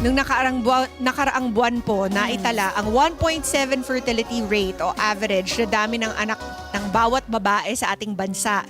nung nakaraang buwan po, naitala ang 1.7 fertility rate o average na dami ng anak ng bawat babae sa ating bansa.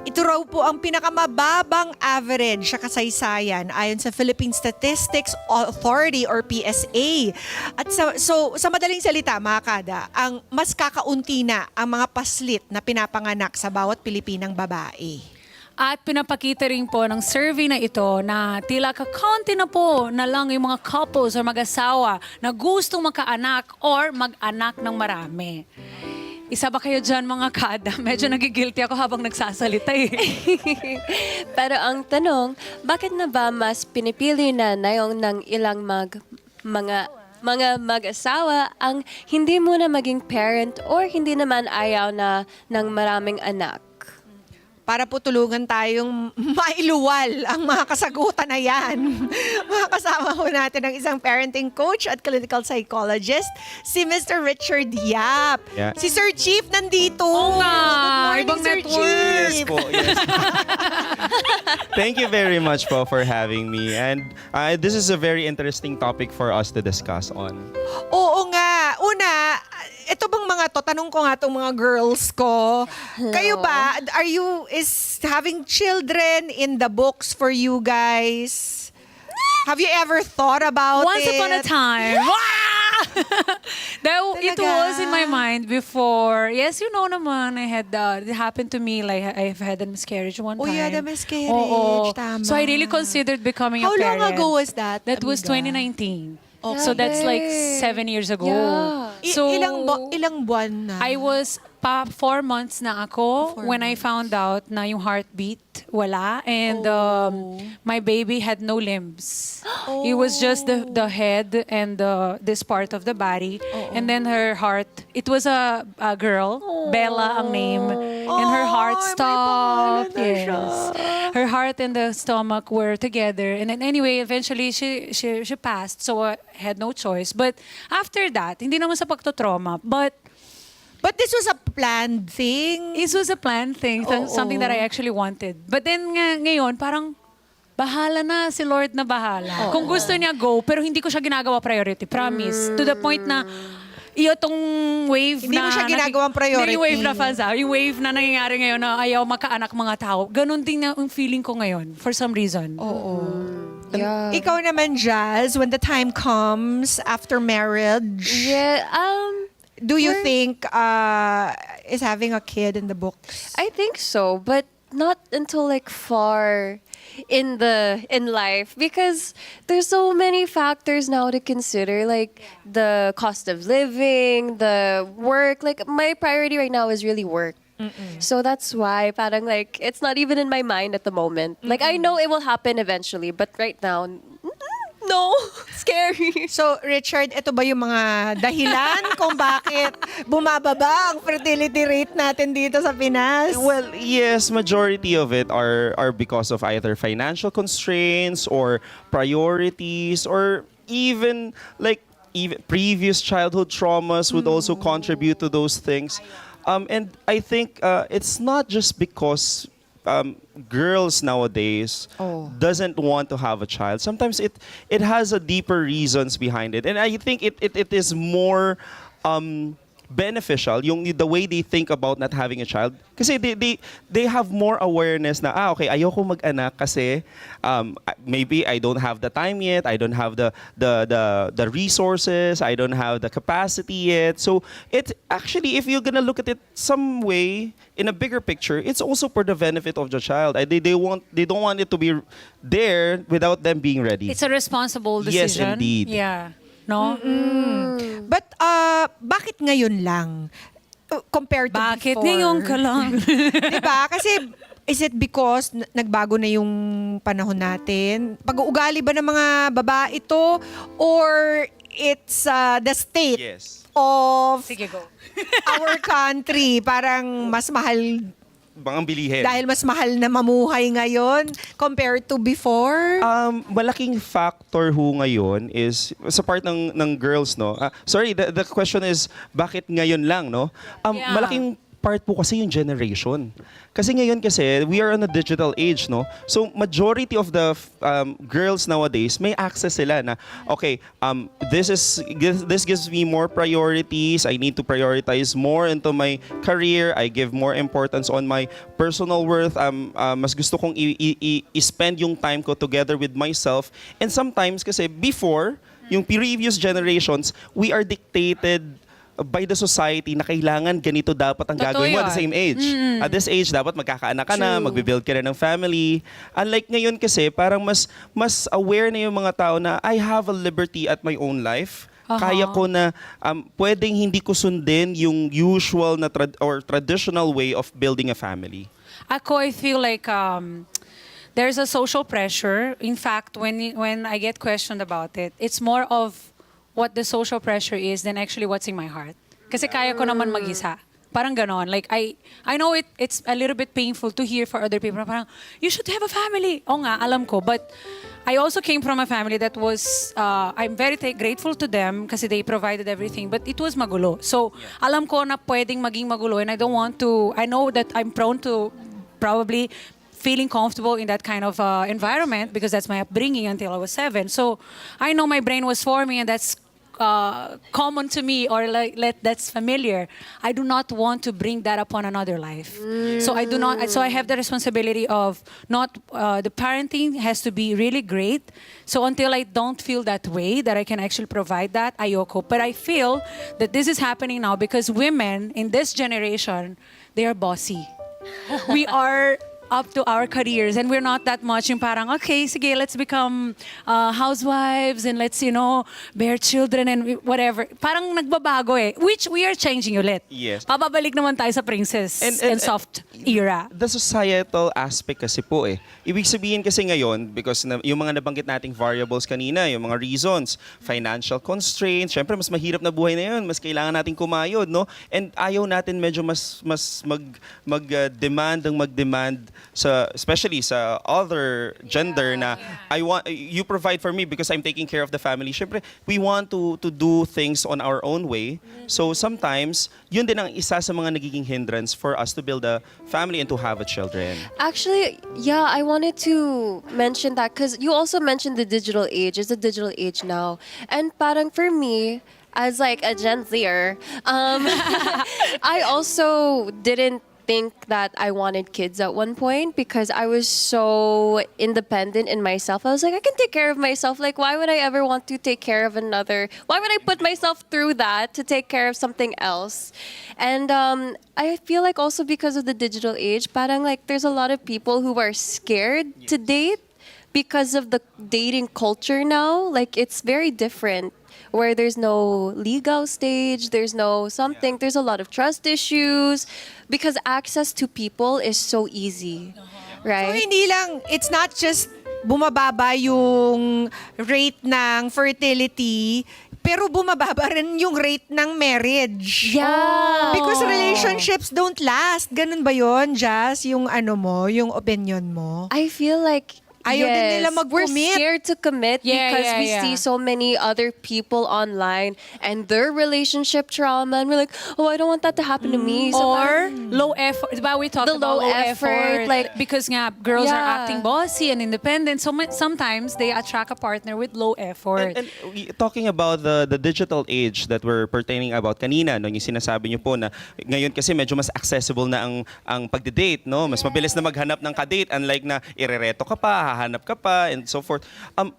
Ito raw po ang pinakamababang average sa kasaysayan ayon sa Philippine Statistics Authority or PSA. At sa madaling salita, mga kada, ang mas kakaunti na ang mga paslit na pinapanganak sa bawat Pilipinang babae. At pinapakita rin po ng survey na ito na tila kakaunti na po na lang yung mga couples or mag-asawa na gustong magkaanak or mag-anak ng marami. Isa ba kayo dyan mga kada? Medyo nagigilty ako habang nagsasalita eh. Pero ang tanong, bakit na ba mas pinipili na yung ng ilang mga mag-asawa ang hindi muna maging parent or hindi naman ayaw na ng maraming anak? Para po tulungan tayong mailuwal ang mga kasagutan na yan. Makakasama po natin ang isang parenting coach at clinical psychologist, si Mr. Richard Yap. Yeah. Si Sir Chief nandito. Oo nga, Good morning, ibang Sir network. Yes Chief. po, yes. Thank you very much po for having me. And this is a very interesting topic for us to discuss on. Oo nga. Una, ito bang mga to, tanong ko nga itong mga girls ko. Kayo ba, is having children in the books for you guys? Have you ever thought about Once it? upon a time. It Talaga? was in my mind before. Yes, you know naman, it happened to me, like I've had a miscarriage one Oh, time. you had a miscarriage. Oo. Tama. So I really considered becoming How a parent. long ago was that? That was amiga? 2019. So that's like 7 years ago. Yeah. So Ilang buwan na? I was 4 months na ako when I found out na yung heartbeat wala and my baby had no limbs. It was just the head and this part of the body and then her heart. It was a girl, Bella ang name, and her heart Ay, may stopped. pangalan na siya. Yes. Her heart and the stomach were together and then anyway eventually she passed, so I had no choice. But after that, hindi naman sa pagtotrauma, But this was a planned thing. it was a planned thing, something that I actually wanted. But then ngayon, parang bahala na, si Lord na bahala. Kung gusto niya, go. Pero hindi ko siya ginagawa priority, promise. To the point na, itong wave Hindi mo na... siya ginagawang priority. Hindi yung wave na fans, yung wave na nangyayari ngayon na ayaw magkaanak mga tao. Ganon din na yung feeling ko ngayon, for some reason. Yeah. Ikaw naman, Jazz, when the time comes after marriage, Yeah, do you think is having a kid in the books? I think so, but not until like far in life because there's so many factors now to consider, like the cost of living, the work. Like my priority right now is really work. So that's why parang like it's not even in my mind at the moment. Like I know it will happen eventually, but right now, no, scary. So, Richard, ito ba yung mga dahilan kung bakit bumababa ang fertility rate natin dito sa Pinas? Well, yes, majority of it are because of either financial constraints or priorities or even previous childhood traumas would also contribute to those things. And I think it's not just because girls nowadays doesn't want to have a child. Sometimes it has a deeper reasons behind it, and I think it is more beneficial the way they think about not having a child kasi they have more awareness na okay, ayoko mag-anak kasi maybe I don't have the time yet, I don't have the resources, I don't have the capacity yet. So it actually, if you're gonna look at it some way in a bigger picture, it's also for the benefit of the child. They don't want it to be there without them being ready. It's a responsible Yes, decision. indeed. Yeah. No? But bakit ngayon lang? Compared to Bakit before? ngayon ka lang? Diba? Kasi is it because nagbago na yung panahon natin? Pag-uugali ba ng mga babae ito? Or it's the state Yes. of Sige, go. our country? Parang mas mahal Bangang bilihin. dahil mas mahal na mamuhay ngayon compared to before? Malaking factor ho ngayon is sa part ng girls, no. Sorry, the question is bakit ngayon lang, no? Yeah. Malaking part po kasi yung generation. Kasi ngayon kasi, we are on a digital age, no? So, majority of the girls nowadays, may access sila na, okay, this gives me more priorities. I need to prioritize more into my career. I give more importance on my personal worth. Mas gusto kong i-spend yung time ko together with myself. And sometimes kasi, before, yung previous generations, we are dictated by the society na kailangan ganito dapat ang Totoo gagawin mo at the yun. same age. At this age, dapat magkakaanak ka na, magbe-build ka na ng family. Unlike ngayon kasi, parang mas aware na yung mga tao na I have a liberty at my own life. Kaya ko na pwedeng hindi ko sundin yung usual na or traditional way of building a family. Ako, I feel like there's a social pressure. In fact, when I get questioned about it, it's more of what the social pressure is than actually what's in my heart. Kasi kaya ko naman mag-isa. Parang ganon. Like, I know it's a little bit painful to hear for other people. Parang, you should have a family. Oo nga, alam ko. But I also came from a family that was, I'm very grateful to them kasi they provided everything. But it was magulo. So, alam ko na pwedeng maging magulo and I don't want to, I know that I'm prone to probably feeling comfortable in that kind of environment because that's my upbringing until I was 7. So, I know my brain was forming and that's common to me or that's familiar. I do not want to bring that upon another life. So I have the responsibility of not the parenting has to be really great. So until I don't feel that way that I can actually provide that, ayoko. But I feel that this is happening now because women in this generation, they are bossy. We are up to our careers and we're not that much yung parang, okay, sige, let's become housewives and let's, bear children and whatever. Parang nagbabago which we are changing ulit. Yes. Pababalik naman tayo sa princess and soft era. The societal aspect kasi po Ibig sabihin kasi ngayon, because yung mga nabanggit nating variables kanina, yung mga reasons, financial constraints, syempre mas mahirap na buhay na yun, mas kailangan nating kumayod, no? And ayaw natin medyo mas mag-demand especially sa other gender na you provide for me because I'm taking care of the family. Syempre, we want to do things on our own way. So sometimes, yun din ang isa sa mga nagiging hindrance for us to build a family and to have a children. Actually, yeah, I wanted to mention that because you also mentioned the digital age. It's a digital age now. And parang for me, as like a Gen Zer, I also didn't think that I wanted kids at one point because I was so independent in myself. I was like, I can take care of myself. Like, why would I ever want to take care of another? Why would I put myself through that to take care of something else? And I feel like also because of the digital age, parang like there's a lot of people who are scared to date because of the dating culture now. Like, it's very different. Where there's no legal stage, there's no something, there's a lot of trust issues because access to people is so easy, So right? hindi lang, it's not just bumababa yung rate ng fertility, pero bumababa rin yung rate ng marriage. Yeah. Because relationships don't last. Ganun ba yun, Jazz? Yung yung opinion mo? I feel like Ayaw din nila we're mag-commit. scared to commit Yeah, because yeah, we yeah. see so many other people online and their relationship trauma, and we're like, oh, I don't want that to happen to me. So Or low effort. Diba we talked The about low low effort, effort. like- because nga, girls are Yeah. acting bossy and independent. So sometimes they attract a partner with low effort. And talking about the digital age that we're pertaining about kanina, no, yung sinasabi niyo po na ngayon kasi medyo mas accessible na ang pagde-date, no? Mas mabilis na maghanap ng kadate unlike na irereto ka pa, hahanap ka pa and so forth.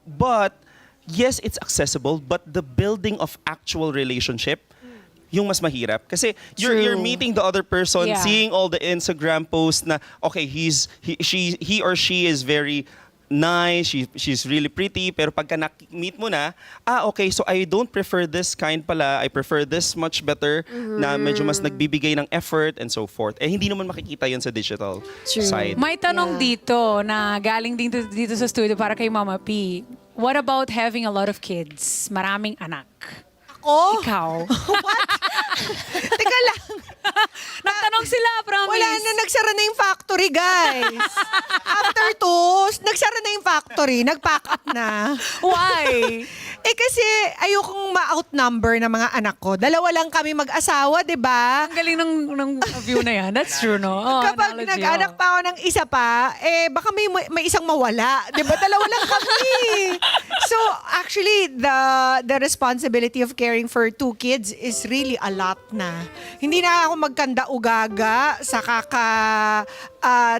But yes, it's accessible, but the building of actual relationship yung mas mahirap kasi you're meeting the other person, Yeah. seeing all the Instagram posts na okay, he or she is very nice, she's really pretty, pero pagka meet mo na, okay, so I don't prefer this kind pala, I prefer this much better, na medyo mas nagbibigay ng effort and so forth. Hindi naman makikita yun sa digital side. May tanong dito na galing dito sa studio para kay Mama P. What about having a lot of kids? Maraming anak. Ako? Ikaw? Teka lang. Nagtanong sila, promise. Wala na, nagsara na yung factory, guys. After 2, nagsara na yung factory. Nag-pack up na. Why? kasi ayokong ma-outnumber ng mga anak ko. Dalawa lang kami mag-asawa, di ba? Ang galing ng view na yan. That's true, no? Oh, Kapag analogy, nag-anak pa ako ng isa pa, baka may isang mawala. Di ba? Dalawa lang kami. So, actually, the responsibility of caring for 2 kids is really a lot na. Hindi na ako magkanda-ugaga sa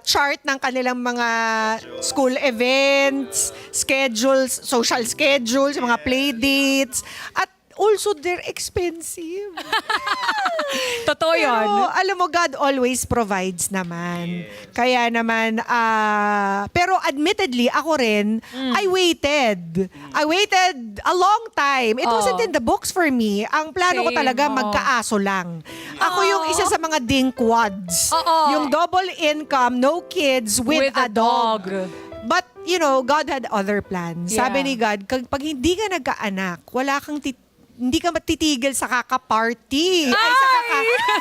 chart ng kanilang mga school events, schedules, social schedules, mga play dates, at also they're expensive. Totoo yun. Pero alam mo, God always provides naman. Kaya naman, pero admittedly, ako rin, I waited. I waited a long time. It wasn't in the books for me. Ang plano ko Same, talaga, oo. magkaaso lang. Ako yung isa sa mga dinquads. Oo. Yung double income, no kids, with a dog. But, God had other plans. Yeah. Sabi ni God, pag hindi ka nagkaanak, hindi ka matitigil sa kaka-party. Ay,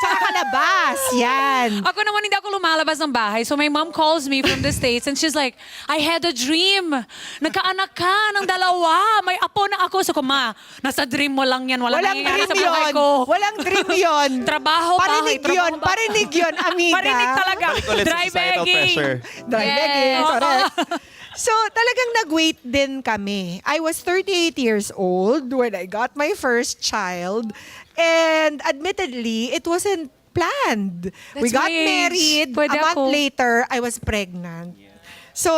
sa kakalabas. Yan. Ako naman hindi ako lumalabas ng bahay. So my mom calls me from the States and she's like, I had a dream. Nagkaanak ka ng 2. May apo na ako. So Ma, nasa dream mo lang yan. Walang Walang nangyayari dream sa buhay yun. ko. Walang dream yun. Trabaho, bahay. Parinig yun. Trabaho, bahay. Parinig yun, amiga. Parinig talaga. Balik ulit sa Dry societal begging. pressure. Dry Yes. begging, Oo. correct. So, talagang nag-wait din kami. I was 38 years old when I got my first child. And admittedly, it wasn't planned. We That's got my age. married. Pwede A month ako. later, I was pregnant. So,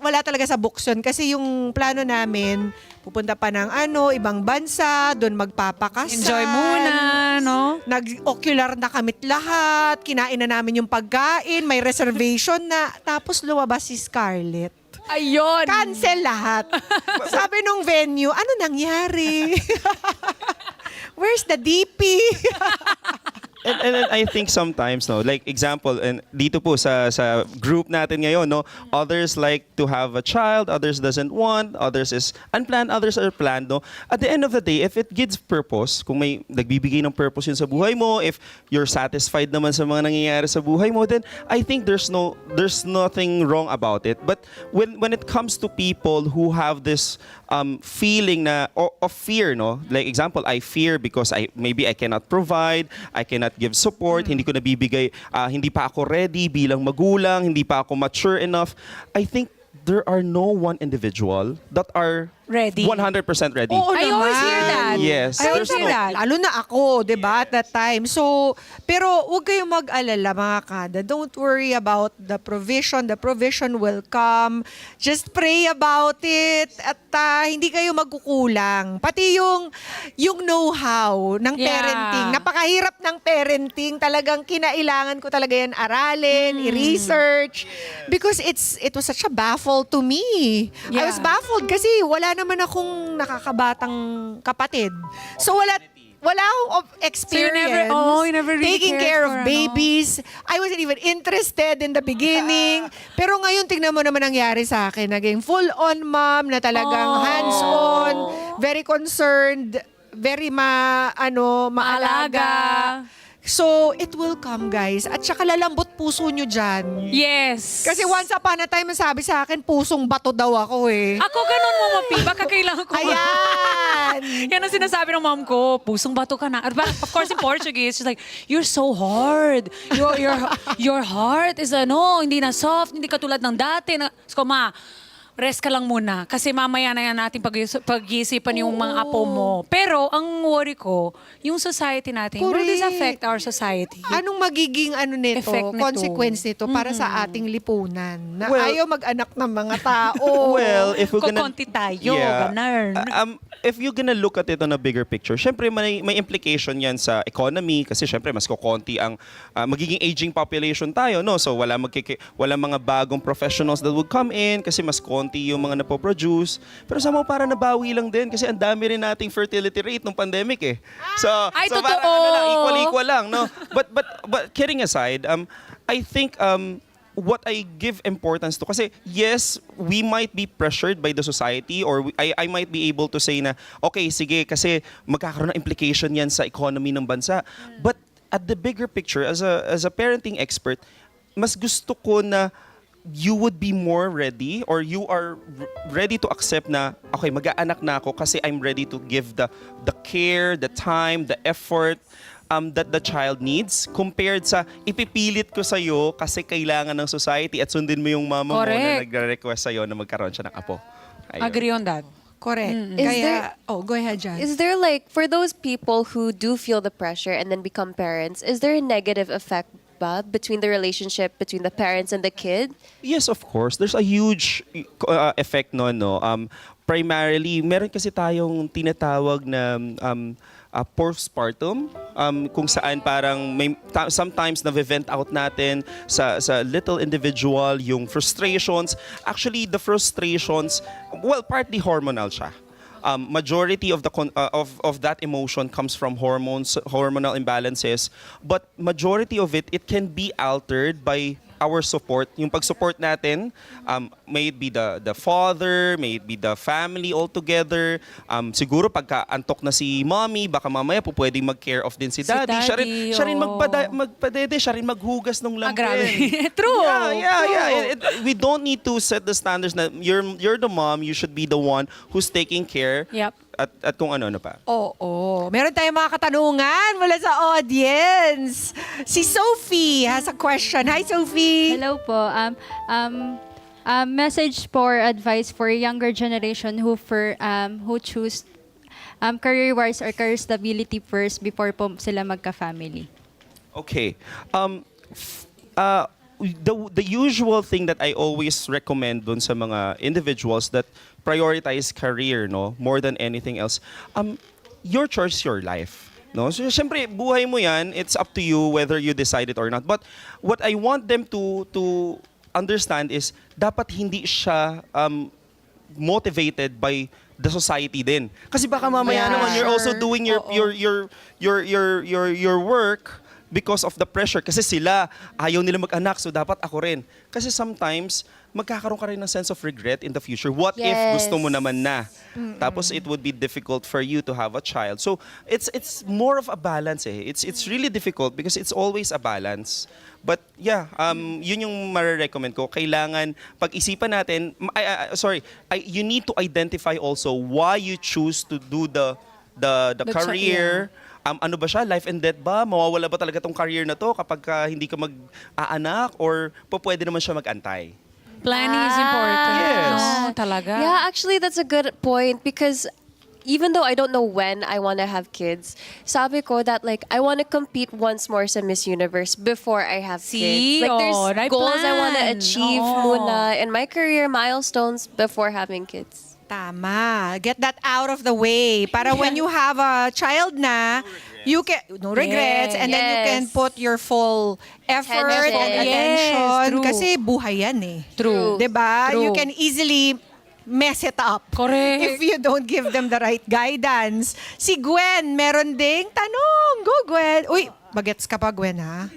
wala talaga sa books yun. Kasi yung plano namin, pupunta pa ng ibang bansa, doon magpapakasal. Enjoy muna, no? Nag-ocular na kamit lahat, kinain na namin yung pagkain, may reservation na, tapos lumabas si Scarlett. Ayun. Cancel lahat. Sabi nung venue, ano nangyari? Where's the DP? And I think sometimes, no, like example, and dito po sa group natin ngayon, no, others like to have a child, others doesn't want, others is unplanned, others are planned, no. At the end of the day, if it gives purpose, kung may nagbibigay ng purpose yun sa buhay mo, if you're satisfied naman sa mga nangyayari sa buhay mo, then I think there's nothing wrong about it. But when it comes to people who have this feeling of fear, no, like example, I fear because maybe I cannot provide, I cannot give support, hindi ko nabibigay, hindi pa ako ready bilang magulang, hindi pa ako mature enough. I think there are no one individual that are Ready. 100% ready. Oo I always hear that. Yes. I There's always hear no- that. Lalo na ako, di ba, at that time. So, pero huwag kayong mag-alala, mga kada. Don't worry about the provision. The provision will come. Just pray about it. At hindi kayo magkukulang. Pati yung know-how ng Yeah. parenting. Napakahirap ng parenting. Talagang kinailangan ko talaga yan aralin, i-research. Because it was such a baffle to me. I Yeah. was baffled kasi wala naman akong nakakabatang kapatid. So wala akong experience you never really taking cared care for, of babies. I wasn't even interested in the beginning. Pero ngayon, tingnan mo naman nangyari sa akin. Naging full-on mom na talagang hands-on, very concerned, very maalaga. Maalaga. So, it will come, guys. At saka lalambot puso nyo dyan. Yes. Kasi once upon a time, sabi sa akin, pusong bato daw ako eh. Ako ganun mo, Mapi. Baka kailangan ko. Ayan! Yan ang sinasabi ng mom ko, pusong bato ka na. Of course, in Portuguese, she's like, you're so hard. Your heart is hindi na soft, hindi katulad ng dati. So, Ma, rest ka lang muna. Kasi mamaya na yan natin pag-iisipan yung mga apo mo. Pero, ang worry ko, yung society natin, will this Correct. affect our society? Anong magiging nito, Effect nito. consequence nito para sa ating lipunan? Na Well- ayaw mag-anak ng mga tao. Well, if we're gonna... Kukonti tayo, ganun. If you're gonna look at it on a bigger picture, syempre may implication yan sa economy kasi syempre mas kukonti ang magiging aging population tayo, no? So wala mga bagong professionals that would come in kasi mas konti yung mga napoproduce. Pero somehow para nabawi lang din kasi ang dami rin nating fertility rate nung pandemic eh. So, Ay, so parang totoo! equal lang, no? But kidding aside, I think what I give importance to, kasi yes, we might be pressured by the society or I might be able to say na, okay, sige, kasi magkakaroon ng implication yan sa economy ng bansa. But at the bigger picture, as a parenting expert, mas gusto ko na you would be more ready or you are ready to accept na, okay, mag-aanak na ako kasi I'm ready to give the care, the time, the effort that the child needs compared sa ipipilit ko sa'yo kasi kailangan ng society at sundin mo yung mama mo na Correct. nagre-request sa'yo na magkaroon siya ng apo. Ayun. Agree on that. Correct. Is Kaya, there- go ahead, Jan. Is there like, for those people who do feel the pressure and then become parents, is there a negative effect ba between the relationship between the parents and the kid? Yes, of course. There's a huge effect no. Primarily, meron kasi tayong tinatawag na postpartum kung saan parang sometimes na-vent out natin sa little individual yung frustrations. Actually, the frustrations, well, partly hormonal siya. Majority of the of that emotion comes from hormonal imbalances, but majority of it can be altered by our support, yung pag-support natin, may it be the father, may it be the family all together. Siguro pagka antok na si mommy, baka mamaya po pwedeng mag-care of din si daddy. daddy, Siya rin oo. magpadede, siya rin maghugas ng Ah, lambing. grabe. True. Yeah. We don't need to set the standards na you're the mom, you should be the one who's taking care. Yep. At kung ano pa. Oo. Meron tayong mga katanungan mula sa audience. Si Sophie has a question. Hi, Sophie. Hello po. Message for advice for younger generation who choose career-wise or career stability first before po sila magka-family. Okay. The usual thing that I always recommend dun sa mga individuals that prioritize career, no, more than anything else, your choice, your life. No? So, syempre, buhay mo yan, it's up to you whether you decide it or not. But what I want them to understand is, dapat hindi siya motivated by the society din. Kasi baka mamaya Yeah, naman you're also sure. doing your work because of the pressure. Kasi sila, ayaw nila mag-anak, so dapat ako rin. Kasi sometimes, magkakaroon ka rin ng sense of regret in the future. What if Yes. gusto mo naman na? Tapos it would be difficult for you to have a child. So, it's more of a balance eh. It's really difficult because it's always a balance. But yeah, yun yung marirecommend ko. Kailangan pag-isipan natin, you need to identify also why you choose to do the career. Ano ba siya? Life and death ba? Mawawala ba talaga tong career na to kapag hindi ka mag-aanak or pwede naman siya mag-antay? Planning is important. Yes. No, talaga. Yeah, actually, that's a good point because even though I don't know when I want to have kids, sabi ko that like I want to compete once more sa Miss Universe before I have See? kids. Like there's Oh, right goals I want to plan. achieve Oo. muna in my career, milestones before having kids. Tama. Get that out of the way. Para when you have a child na, you can, no regrets, Yes. and then you can Yes. put your full effort Attention. and Yes, attention. true. Kasi buhay yan eh. True. Diba? True. You can easily mess it up. Correct. If you don't give them the right guidance. Si Gwen, meron ding tanong. Go, Gwen. Uy, bagets ka pa, Gwen, ha?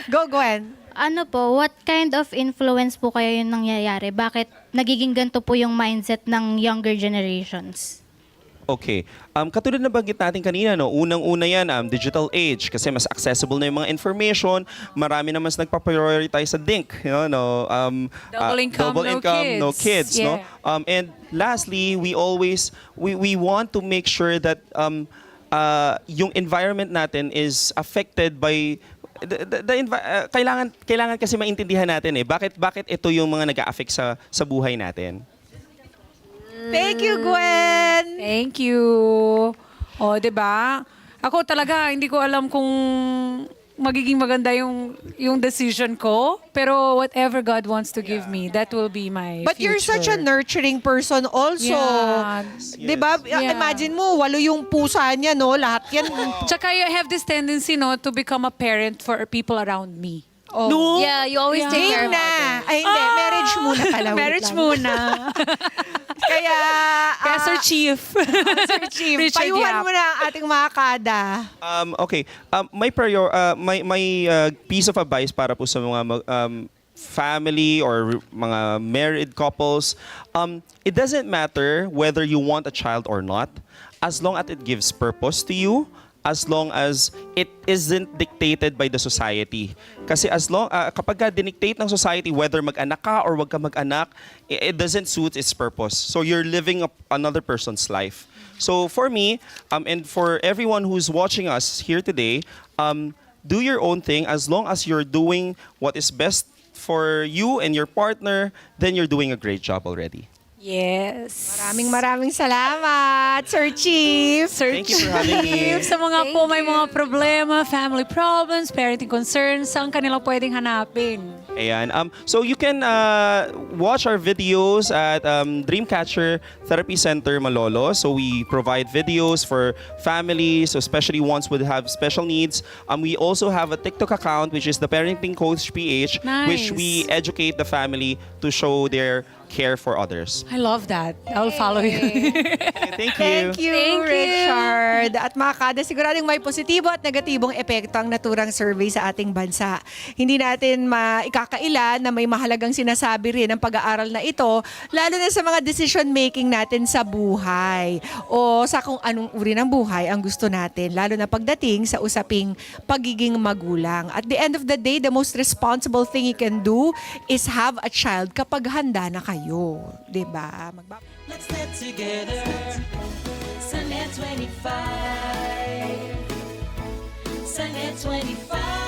Go, Gwen. Ano po, what kind of influence po kaya yung nangyayari? Bakit nagiging ganito po yung mindset ng younger generations? Okay. Katulad na banggit natin kanina, no, unang-una yan, digital age, kasi mas accessible na yung mga information, marami na mas nagpa-prioritize sa DINK, Double income, no kids. kids, no? And lastly, we want to make sure that yung environment natin is affected by kailangan kasi maintindihan natin eh bakit ito yung mga nag-a-affect sa buhay natin. Thank you, Gwen. Thank you. O, 'di ba? Ako talaga hindi ko alam kung magiging maganda yung decision ko, pero whatever God wants to give me, that will be my But future. you're such a nurturing person also. Yeah. Diba? Yeah. Imagine mo, 8 yung pusa niya, no? Lahat yan. Tsaka you have this tendency, no, to become a parent for people around me. Oh. No? Yeah, you always take care Game of na. others. Ay, hindi. Marriage muna pala. Wait Marriage lang. muna. Kaya, Kaya Sir Chief. Sir Chief, Richard payuhan Yap. mo na ang ating mga kada. Okay. My piece of advice para po sa mga family or mga married couples, it doesn't matter whether you want a child or not, as long as it gives purpose to you, as long as it isn't dictated by the society. Kasi as long kapag ka dinictate ng society whether mag-anak ka or wag ka mag-anak, it doesn't suit its purpose. So you're living another person's life. So for me, and for everyone who's watching us here today, do your own thing. As long as you're doing what is best for you and your partner, then you're doing a great job already. Yes. Maraming salamat, Sir Chief. Thank you for having me. Sa mga po may mga problema, family problems, parenting concerns, saan kanila pwedeng hanapin? Ayan. So you can watch our videos at Dreamcatcher Therapy Center Malolo. So we provide videos for families, especially ones who have special needs. We also have a TikTok account, which is the Parenting Coach PH, which Nice. we educate the family to show their care for others. I love that. I'll follow you. Thank you. Thank you, Thank you. Richard. At mga kada, siguradong may positibo at negatibong epekto ang naturang survey sa ating bansa. Hindi natin maikakaila na may mahalagang sinasabi rin ang pag-aaral na ito, lalo na sa mga decision-making natin sa buhay o sa kung anong uri ng buhay ang gusto natin, lalo na pagdating sa usaping pagiging magulang. At the end of the day, the most responsible thing you can do is have a child kapag handa na kayo. Diba? Let's get together. Sunday 25. Sunday 25.